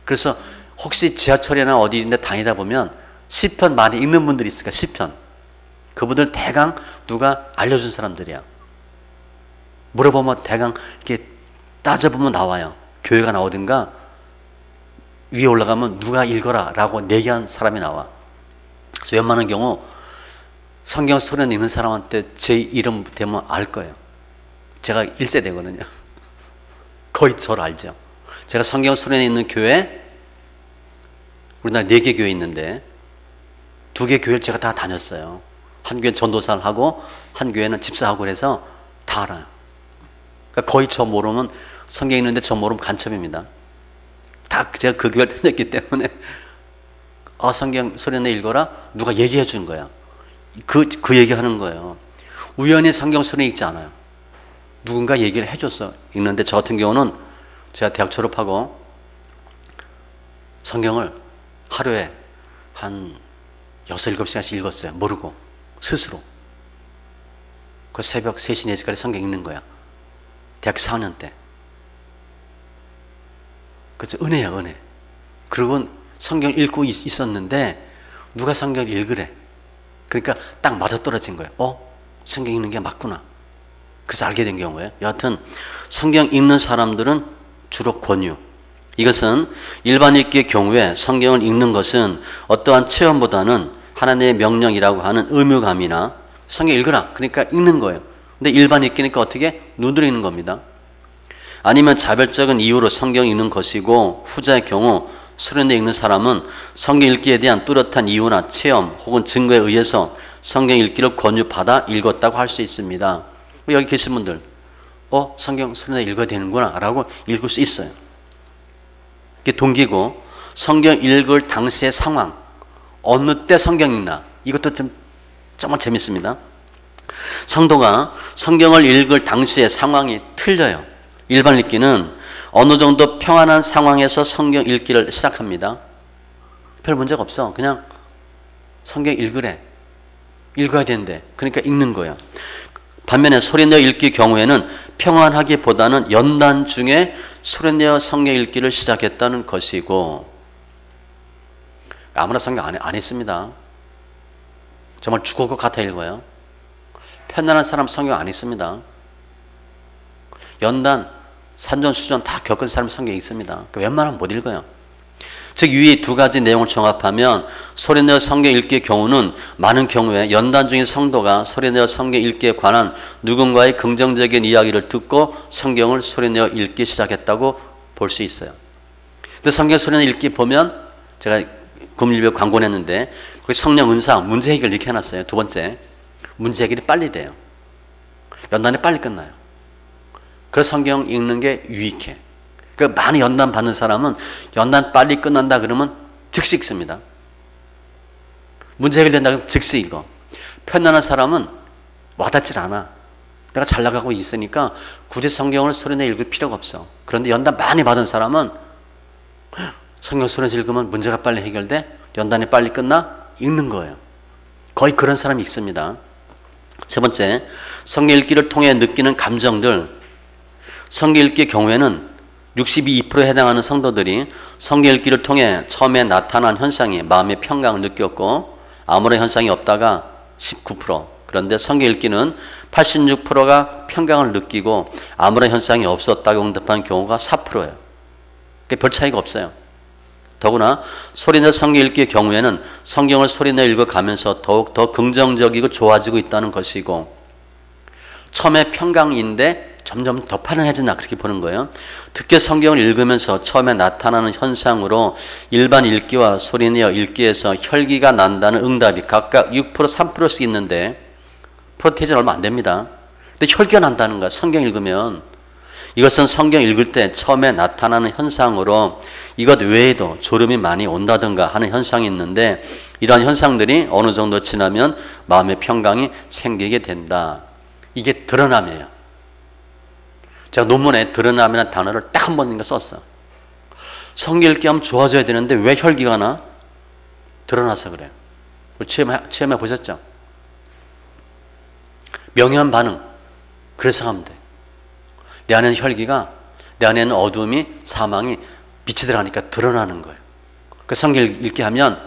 A: 그래서 혹시 지하철이나 어디인데 다니다 보면 시편 많이 읽는 분들이 있으니까 시편. 그분들 대강 누가 알려준 사람들이야. 물어보면 대강 이렇게 따져보면 나와요. 교회가 나오든가 위에 올라가면 누가 읽어라 라고 얘기한 사람이 나와. 그래서 웬만한 경우 성경 소리내어 읽는 사람한테 제 이름 대면 알 거예요. 제가 1세대거든요. 거의 저를 알죠. 제가 성경 소리내어 읽는 교회, 우리나라 4개 교회 있는데 2개 교회를 제가 다 다녔어요. 한 교회 전도사를 하고 한 교회는 집사하고 그래서 다 알아요. 그러니까 거의 저 모르면 성경 읽는데 저 모르면 간첩입니다. 다 제가 그 교회를 다녔기 때문에 성경 소리내 읽어라 누가 얘기해 준 거야. 그 얘기하는 거예요. 우연히 성경 소리 읽지 않아요. 누군가 얘기를 해줬어. 읽는데 저 같은 경우는 제가 대학 졸업하고 성경을 하루에 한 6, 7시간씩 읽었어요. 모르고 스스로. 그 새벽 3시, 4시까지 성경 읽는 거야. 대학 4학년 때. 그렇죠. 은혜야, 은혜. 그리고 성경 읽고 있었는데 누가 성경을 읽으래. 그러니까 딱 맞아떨어진 거예요. 성경 읽는 게 맞구나. 그래서 알게 된 경우예요. 여하튼 성경 읽는 사람들은 주로 권유. 이것은 일반 읽기의 경우에 성경을 읽는 것은 어떠한 체험보다는 하나님의 명령이라고 하는 의무감이나 성경 읽으라. 그러니까 읽는 거예요. 근데 일반 읽기니까 어떻게? 눈으로 읽는 겁니다. 아니면 자별적인 이유로 성경 읽는 것이고 후자의 경우 소리내 읽는 사람은 성경 읽기에 대한 뚜렷한 이유나 체험 혹은 증거에 의해서 성경 읽기를 권유받아 읽었다고 할 수 있습니다. 여기 계신 분들 성경 소리내 읽어야 되는구나 라고 읽을 수 있어요. 이게 동기고 성경 읽을 당시의 상황 어느 때 성경 읽나 이것도 좀 정말 재밌습니다. 성도가 성경을 읽을 당시의 상황이 틀려요. 일반 읽기는 어느 정도 평안한 상황에서 성경 읽기를 시작합니다. 별 문제가 없어. 그냥 성경 읽으래. 읽어야 되는데. 그러니까 읽는 거예요. 반면에 소리내어 읽기 경우에는 평안하기보다는 연단 중에 소리내어 성경 읽기를 시작했다는 것이고 아무나 성경 안 읽습니다. 정말 죽을 것 같아 읽어요. 편안한 사람 성경 안 읽습니다. 연단, 산전수전 다 겪은 사람 성경 읽습니다. 웬만하면 못 읽어요. 즉 위 두 가지 내용을 종합하면 소리내어 성경 읽기의 경우는 많은 경우에 연단 중인 성도가 소리내어 성경 읽기에 관한 누군가의 긍정적인 이야기를 듣고 성경을 소리내어 읽기 시작했다고 볼 수 있어요. 근데 성경 소리내어 읽기 보면 제가 금일배 광고 냈는데 거기 성령 은사 문제 해결 이렇게 해놨어요. 두 번째 문제 해결이 빨리 돼요. 연단이 빨리 끝나요. 그래서 성경 읽는 게 유익해. 그러니까 많이 연단 받는 사람은 연단 빨리 끝난다 그러면 즉시 읽습니다. 문제 해결된다 그러면 즉시 읽어. 편안한 사람은 와닿질 않아. 내가 잘 나가고 있으니까 굳이 성경을 소리내 읽을 필요가 없어. 그런데 연단 많이 받은 사람은 성경 소리내서 읽으면 문제가 빨리 해결돼? 연단이 빨리 끝나? 읽는 거예요. 거의 그런 사람이 있습니다. 세 번째, 성경 읽기를 통해 느끼는 감정들. 성경 읽기의 경우에는 62%에 해당하는 성도들이 성경 읽기를 통해 처음에 나타난 현상이 마음의 평강을 느꼈고 아무런 현상이 없다가 19%. 그런데 성경 읽기는 86%가 평강을 느끼고 아무런 현상이 없었다고 응답한 경우가 4%예요. 별 차이가 없어요. 더구나 소리내어 성경 읽기의 경우에는 성경을 소리내어 읽어가면서 더욱 더 긍정적이고 좋아지고 있다는 것이고 처음에 평강인데 점점 더 편안해진다 그렇게 보는 거예요. 특히 성경을 읽으면서 처음에 나타나는 현상으로 일반 읽기와 소리내어 읽기에서 혈기가 난다는 응답이 각각 6%, 3%씩 있는데 프로테이즈는 얼마 안 됩니다. 근데 혈기가 난다는 거야. 성경 읽으면 이것은 성경 읽을 때 처음에 나타나는 현상으로 이것 외에도 졸음이 많이 온다든가 하는 현상이 있는데 이러한 현상들이 어느 정도 지나면 마음의 평강이 생기게 된다. 이게 드러남이에요. 제가 논문에 드러남이라는 단어를 딱 한 번인가 썼어. 성경 읽기 하면 좋아져야 되는데 왜 혈기가 나? 드러나서 그래요. 체험해 보셨죠? 명현 반응. 그래서 하면 돼. 내 안에는 혈기가, 내 안에는 어둠이, 사망이 빛이 들어가니까 드러나는 거예요. 그 성경 읽기 하면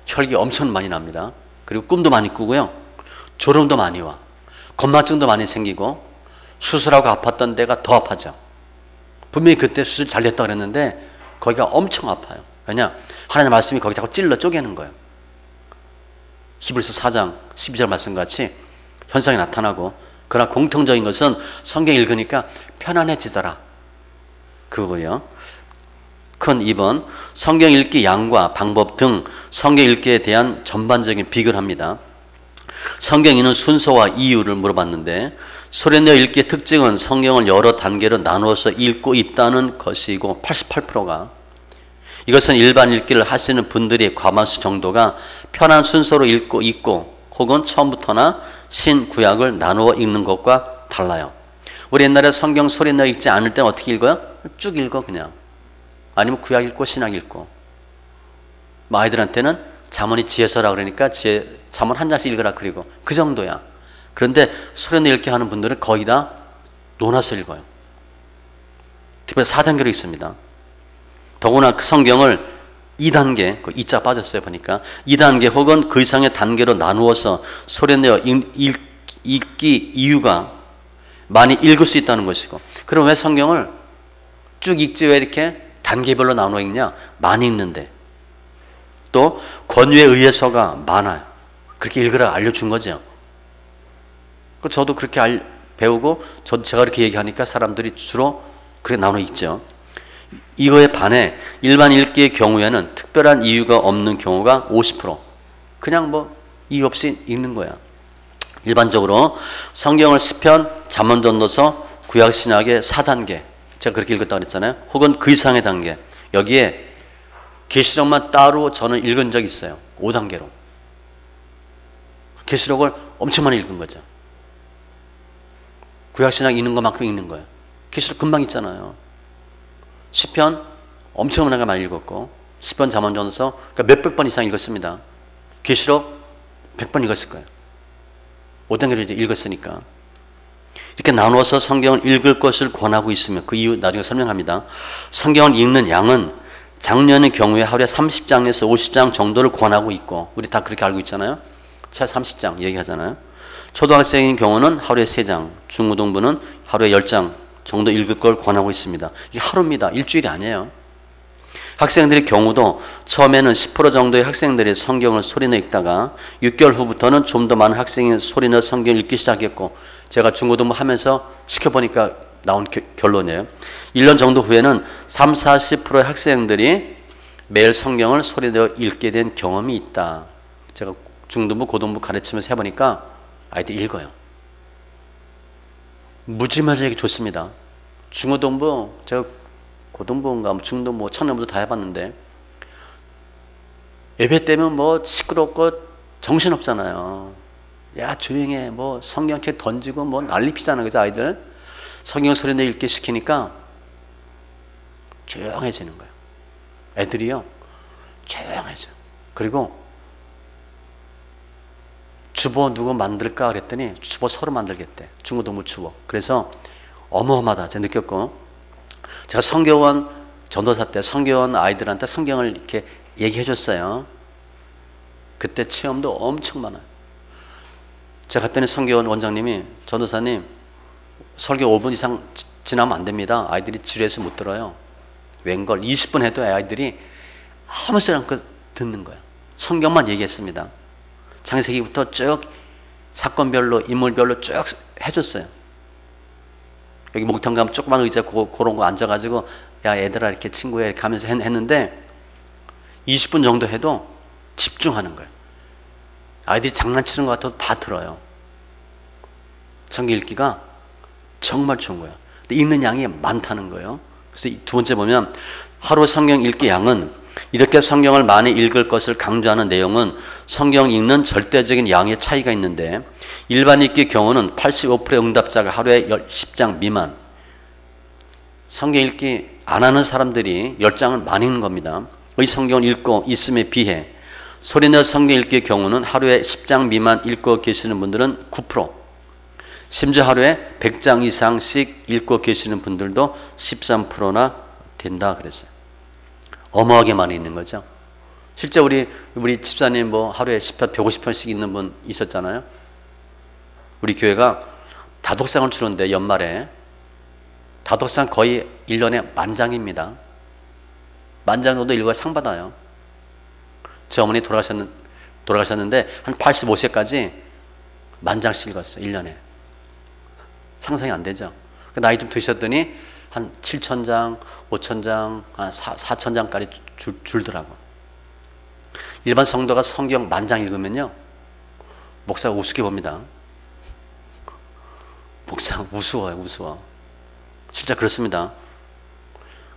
A: 혈기 엄청 많이 납니다. 그리고 꿈도 많이 꾸고요. 졸음도 많이 와. 건망증도 많이 생기고 수술하고 아팠던 데가 더 아파져. 분명히 그때 수술 잘 됐다고 그랬는데 거기가 엄청 아파요. 왜냐? 하나님의 말씀이 거기 자꾸 찔러 쪼개는 거예요. 히브리서 4장 12절 말씀같이 현상이 나타나고 그러나 공통적인 것은 성경 읽으니까 편안해지더라. 그거고요. 큰 2번 성경 읽기 양과 방법 등 성경 읽기에 대한 전반적인 비교를 합니다. 성경 읽는 순서와 이유를 물어봤는데 소리내어 읽기의 특징은 성경을 여러 단계로 나누어서 읽고 있다는 것이고 88%가 이것은 일반 읽기를 하시는 분들의 과반수 정도가 편한 순서로 읽고 있고 혹은 처음부터나 신구약을 나누어 읽는 것과 달라요. 우리 옛날에 성경 소리내어 읽지 않을 때는 어떻게 읽어요? 쭉 읽어 그냥. 아니면 구약 읽고 신약 읽고. 뭐 아이들한테는 잠언이 지혜서라 그러니까 잠언 한 장씩 읽으라 그리고 그 정도야. 그런데 소리내어 읽게 하는 분들은 거의 다 논아서 읽어요. 특별히 4단계로 읽습니다. 더구나 그 성경을 2단계, 그 2자 빠졌어요 보니까 2단계 혹은 그 이상의 단계로 나누어서 소리내어 읽기 이유가 많이 읽을 수 있다는 것이고, 그럼 왜 성경을 쭉 읽지 왜 이렇게 단계별로 나누어 읽냐? 많이 읽는데 또 권유에 의해서가 많아요. 그렇게 읽으라 알려준 거죠. 저도 그렇게 배우고 제가 그렇게 얘기하니까 사람들이 주로 그렇게 나눠 읽죠. 이거에 반해 일반 읽기의 경우에는 특별한 이유가 없는 경우가 50%. 그냥 뭐 이유 없이 읽는 거야. 일반적으로 성경을 시편, 잠언, 전도서, 구약, 신약의 4단계. 제가 그렇게 읽었다고 그랬잖아요. 혹은 그 이상의 단계. 여기에 계시록만 따로 저는 읽은 적이 있어요. 5단계로. 계시록을 엄청 많이 읽은 거죠. 구약, 신약 읽는 것만큼 읽는 거예요. 계시록 금방 있잖아요. 시편 엄청나게 많이 읽었고, 시편, 잠언, 전도서 그러니까 몇백 번 이상 읽었습니다. 계시록 100번 읽었을 거예요. 5단계로 이제 읽었으니까. 이렇게 나누어서 성경을 읽을 것을 권하고 있으며 그 이유 나중에 설명합니다. 성경을 읽는 양은 작년의 경우에 하루에 30장에서 50장 정도를 권하고 있고, 우리 다 그렇게 알고 있잖아요. 최 30장 얘기하잖아요. 초등학생인 경우는 하루에 3장, 중고등부는 하루에 10장 정도 읽을 걸 권하고 있습니다. 이게 하루입니다. 일주일이 아니에요. 학생들의 경우도 처음에는 10% 정도의 학생들이 성경을 소리내어 읽다가 6개월 후부터는 좀 더 많은 학생이 소리내어 성경을 읽기 시작했고, 제가 중고등부 하면서 시켜보니까 나온 결론이에요. 1년 정도 후에는 30-40%의 학생들이 매일 성경을 소리내어 읽게 된 경험이 있다. 제가 중등부, 고등부 가르치면서 해보니까 아이들 읽어요. 무지무지하게 좋습니다. 중고등부, 제가 고등부인가 중등부, 청년부도 다 해봤는데 예배 때면 뭐 시끄럽고 정신없잖아요. 야 조용히 해. 뭐 성경책 던지고 뭐 난리 피잖아요. 그죠 아이들? 성경 소리내어 읽게 시키니까 조용해지는 거예요. 애들이요 조용해져. 그리고 주보 누구 만들까 그랬더니 주보 서로 만들겠대. 중고등부 주보. 그래서 어마어마하다 제가 느꼈고, 제가 성교원 전도사 때 성교원 아이들한테 성경을 이렇게 얘기해 줬어요. 그때 체험도 엄청 많아요. 제가 갔더니 성교원 원장님이 전도사님 설교 5분 이상 지나면 안 됩니다. 아이들이 지루해서 못 들어요. 웬걸 20분 해도 아이들이 아무 소리 않고 듣는 거예요. 성경만 얘기했습니다. 창세기부터 쭉 사건별로 인물별로 쭉 해줬어요. 여기 목욕탕 가면 조그만 의자 그런 거 앉아가지고 야 얘들아 이렇게 친구야 이렇게 하면서 했는데 20분 정도 해도 집중하는 거예요. 아이들이 장난치는 것 같아도 다 들어요. 성경 읽기가 정말 좋은 거예요. 근데 읽는 양이 많다는 거예요. 그래서 두 번째 보면 하루 성경 읽기 양은 이렇게 성경을 많이 읽을 것을 강조하는 내용은 성경 읽는 절대적인 양의 차이가 있는데, 일반 읽기 경우는 85%의 응답자가 하루에 10장 미만, 성경 읽기 안 하는 사람들이 10장을 많이 읽는 겁니다. 의 성경을 읽고 있음에 비해 소리내어 성경 읽기의 경우는 하루에 10장 미만 읽고 계시는 분들은 9%, 심지어 하루에 100장 이상씩 읽고 계시는 분들도 13%나 된다 그랬어요. 어마어마하게 많이 있는 거죠. 실제 우리 집사님 뭐 하루에 10편, 150편씩 읽는 분 있었잖아요. 우리 교회가 다독상을 주는데 연말에 다독상 거의 1년에 10,000장입니다. 10,000장 정도 읽어야 상 받아요. 제 어머니 돌아가셨는데 한 85세까지 10,000장씩 읽었어요. 1년에. 상상이 안 되죠. 나이 좀 드셨더니 한 7,000장, 5,000장, 한 4,000장까지 줄더라고. 일반 성도가 성경 10,000장 읽으면요, 목사가 우습게 봅니다. 목사 우스워요, 우스워. 진짜 그렇습니다.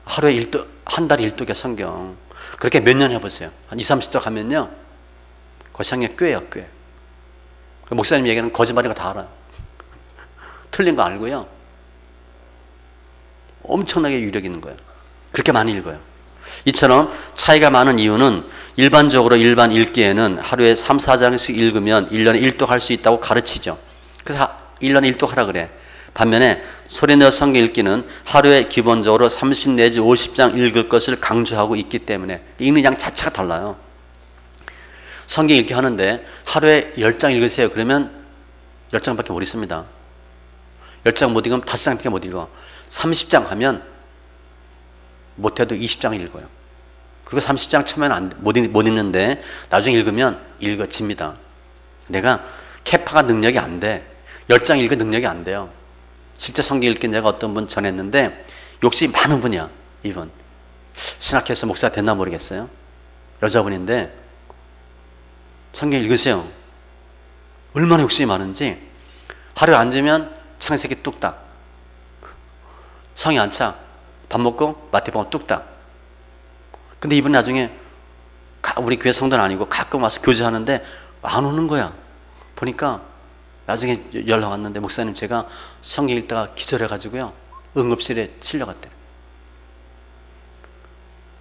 A: 하루에 한 달에 1독의 성경. 그렇게 몇 년 해보세요. 한 20, 30도 가면요. 그 성경이 꾀예요, 꽤. 목사님 얘기는 거짓말인 거 다 알아요. 틀린 거 알고요. 엄청나게 유력 있는 거예요. 그렇게 많이 읽어요. 이처럼 차이가 많은 이유는 일반적으로 일반 읽기에는 하루에 3, 4장씩 읽으면 1년에 1독 할 수 있다고 가르치죠. 그래서 1년에 1독 하라 그래. 반면에 소리내어 성경 읽기는 하루에 기본적으로 30 내지 50장 읽을 것을 강조하고 있기 때문에 읽는 양 자체가 달라요. 성경 읽기 하는데 하루에 10장 읽으세요. 그러면 10장밖에 못 읽습니다. 10장 못 읽으면 5장밖에 못 읽어. 30장 하면 못해도 20장 읽어요. 그리고 30장 처음에는 못 읽는데 나중에 읽으면 읽어집니다. 내가 캐파가 능력이 안 돼. 10장 읽을 능력이 안 돼요. 실제 성경 읽긴 제가 어떤 분 전했는데 욕심이 많은 분이야. 이분 신학해서 목사가 됐나 모르겠어요. 여자분인데 성경 읽으세요. 얼마나 욕심이 많은지 하루에 앉으면 창세기 뚝딱, 성이 안 차, 밥 먹고 마태복음 뚝딱. 근데 이분 나중에 우리 교회 성도는 아니고 가끔 와서 교제하는데 안 오는 거야. 보니까 나중에 연락 왔는데 목사님 제가 성경 읽다가 기절해가지고요 응급실에 실려갔대.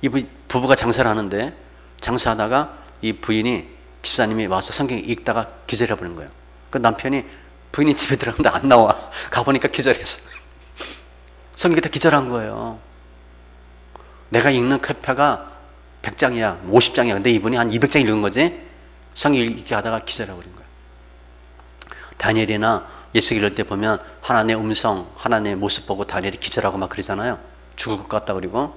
A: 이 부부가 장사를 하는데 장사하다가 이 부인이 집사님이 와서 성경 읽다가 기절해버린 거예요. 그 남편이 부인이 집에 들어갔는데 안 나와. 가보니까 기절했어. 성경 읽다 기절한 거예요. 내가 읽는 캐파가 100장이야 50장이야 근데 이분이 한 200장 읽은 거지. 성경 읽기 하다가 기절해버린 거예요. 다니엘이나 예수기 이럴 때 보면 하나님의 음성, 하나님의 모습 보고 다니엘이 기절하고 막 그러잖아요. 죽을 것 같다 그리고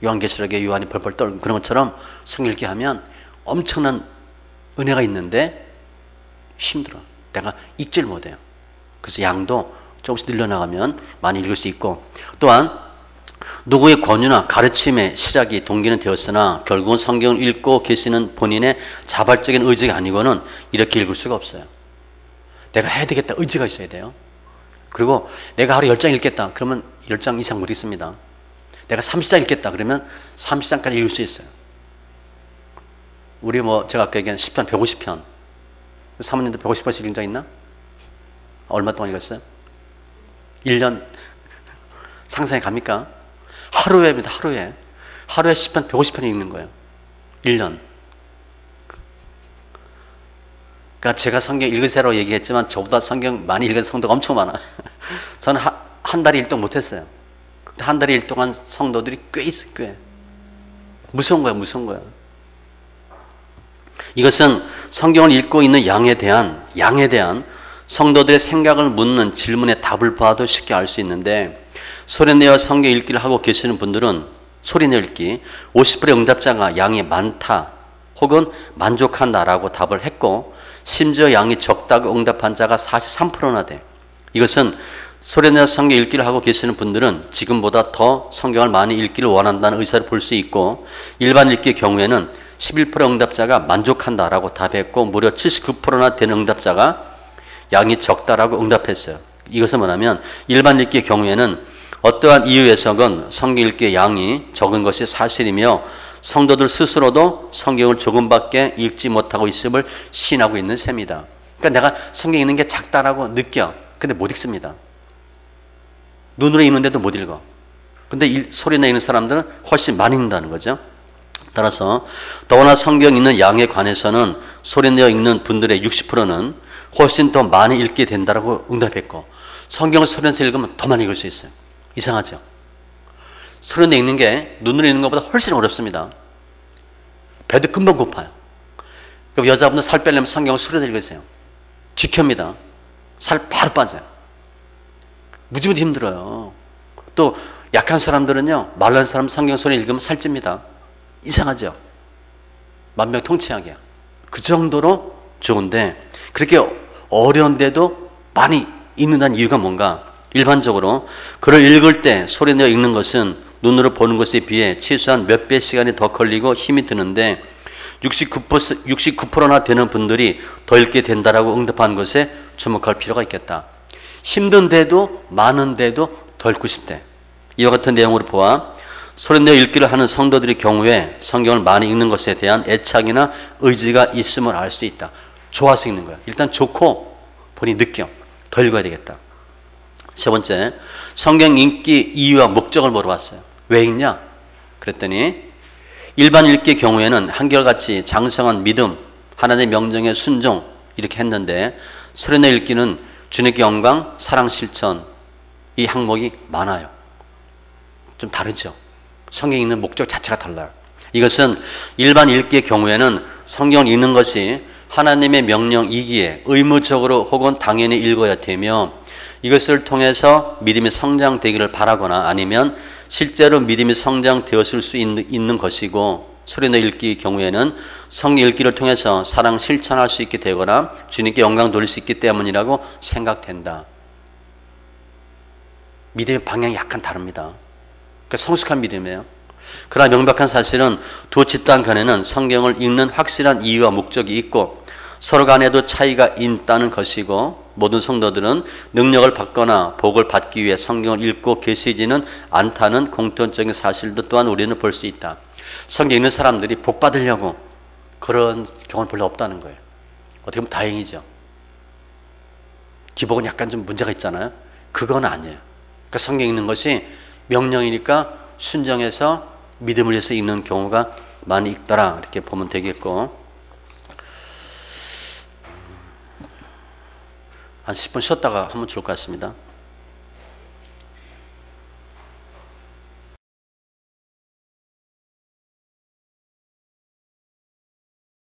A: 요한계시록에 요한이 벌벌 떨고 그런 것처럼 성경 읽기 하면 엄청난 은혜가 있는데 힘들어. 내가 읽질 못해요. 그래서 양도 조금씩 늘려나가면 많이 읽을 수 있고 또한 누구의 권유나 가르침의 시작이 동기는 되었으나 결국은 성경을 읽고 계시는 본인의 자발적인 의지가 아니고는 이렇게 읽을 수가 없어요. 내가 해야 되겠다 의지가 있어야 돼요. 그리고 내가 하루 10장 읽겠다 그러면 10장 이상 못 읽습니다. 내가 30장 읽겠다 그러면 30장까지 읽을 수 있어요. 우리 제가 아까 얘기한 10편 150편 사모님도 150편씩 읽은 적 있나? 얼마 동안 읽었어요? 1년 상상이 갑니까? 하루에입니다. 하루에 10편 150편 읽는 거예요. 1년. 그러니까 제가 성경 읽으세라고 얘기했지만 저보다 성경 많이 읽은 성도가 엄청 많아. 저는 한 달에 1독 못했어요. 한 달에 1독 성도들이 꽤 있어요. 꽤. 무서운 거야. 무서운 거야. 이것은 성경을 읽고 있는 양에 대한 성도들의 생각을 묻는 질문에 답을 봐도 쉽게 알 수 있는데 소리내어 성경 읽기를 하고 계시는 분들은 소리내어 읽기 50%의 응답자가 양이 많다 혹은 만족한다라고 답을 했고 심지어 양이 적다고 응답한 자가 43%나 돼. 이것은 소리내어 성경 읽기를 하고 계시는 분들은 지금보다 더 성경을 많이 읽기를 원한다는 의사를 볼 수 있고 일반 읽기의 경우에는 11% 응답자가 만족한다라고 답했고 무려 79%나 되는 응답자가 양이 적다라고 응답했어요. 이것은 뭐냐면 일반 읽기의 경우에는 어떠한 이유에서건 성경 읽기의 양이 적은 것이 사실이며 성도들 스스로도 성경을 조금밖에 읽지 못하고 있음을 시인하고 있는 셈이다. 그러니까 내가 성경 읽는 게 작다라고 느껴. 근데 못 읽습니다. 눈으로 읽는데도 못 읽어. 근데 소리내 읽는 사람들은 훨씬 많이 읽는다는 거죠. 따라서 더구나 성경 읽는 양에 관해서는 소리내어 읽는 분들의 60%는 훨씬 더 많이 읽게 된다고 응답했고 성경을 소리내서 읽으면 더 많이 읽을 수 있어요. 이상하죠? 소리내어 읽는 게 눈으로 읽는 것보다 훨씬 어렵습니다. 배도 금방 고파요. 그럼 여자분들 살 빼려면 성경을 소리내어 읽으세요. 지켜입니다. 살 바로 빠져요. 무지무지 힘들어요. 또 약한 사람들은요 말란 사람 성경 소리 읽으면 살찝니다. 이상하죠? 만병통치약이야. 그 정도로 좋은데 그렇게 어려운데도 많이 읽는다는 이유가 뭔가? 일반적으로 글을 읽을 때 소리내어 읽는 것은 눈으로 보는 것에 비해 최소한 몇 배 시간이 더 걸리고 힘이 드는데 69%나 되는 분들이 더 읽게 된다라고 응답한 것에 주목할 필요가 있겠다. 힘든데도 많은데도 더 읽고 싶대. 이와 같은 내용으로 보아 소리내어 읽기를 하는 성도들의 경우에 성경을 많이 읽는 것에 대한 애착이나 의지가 있음을 알 수 있다. 좋아서 읽는 거야. 일단 좋고 본인이 느껴. 더 읽어야 되겠다. 세 번째, 성경 읽기 이유와 목적을 물어봤어요. 왜 읽냐? 그랬더니 일반 읽기의 경우에는 한결같이 장성한 믿음, 하나님의 명령에 순종 이렇게 했는데 소리내어 읽기는 주님의 영광, 사랑, 실천 이 항목이 많아요. 좀 다르죠. 성경 읽는 목적 자체가 달라요. 이것은 일반 읽기의 경우에는 성경을 읽는 것이 하나님의 명령이기에 의무적으로 혹은 당연히 읽어야 되며 이것을 통해서 믿음이 성장되기를 바라거나 아니면 실제로 믿음이 성장되었을 수 있는 것이고 소리내어 읽기의 경우에는 성경 읽기를 통해서 사랑 실천할 수 있게 되거나 주님께 영광 돌릴 수 있기 때문이라고 생각된다. 믿음의 방향이 약간 다릅니다. 그러니까 성숙한 믿음이에요. 그러나 명백한 사실은 두 집단 간에는 성경을 읽는 확실한 이유와 목적이 있고 서로 간에도 차이가 있다는 것이고 모든 성도들은 능력을 받거나 복을 받기 위해 성경을 읽고 계시지는 않다는 공통적인 사실도 또한 우리는 볼 수 있다. 성경 읽는 사람들이 복 받으려고 그런 경우는 별로 없다는 거예요. 어떻게 보면 다행이죠. 기복은 약간 좀 문제가 있잖아요. 그건 아니에요. 그러니까 성경 읽는 것이 명령이니까 순종해서 믿음을 위해서 읽는 경우가 많이 있더라 이렇게 보면 되겠고 한 10분 쉬었다가 하면 좋을 것 같습니다.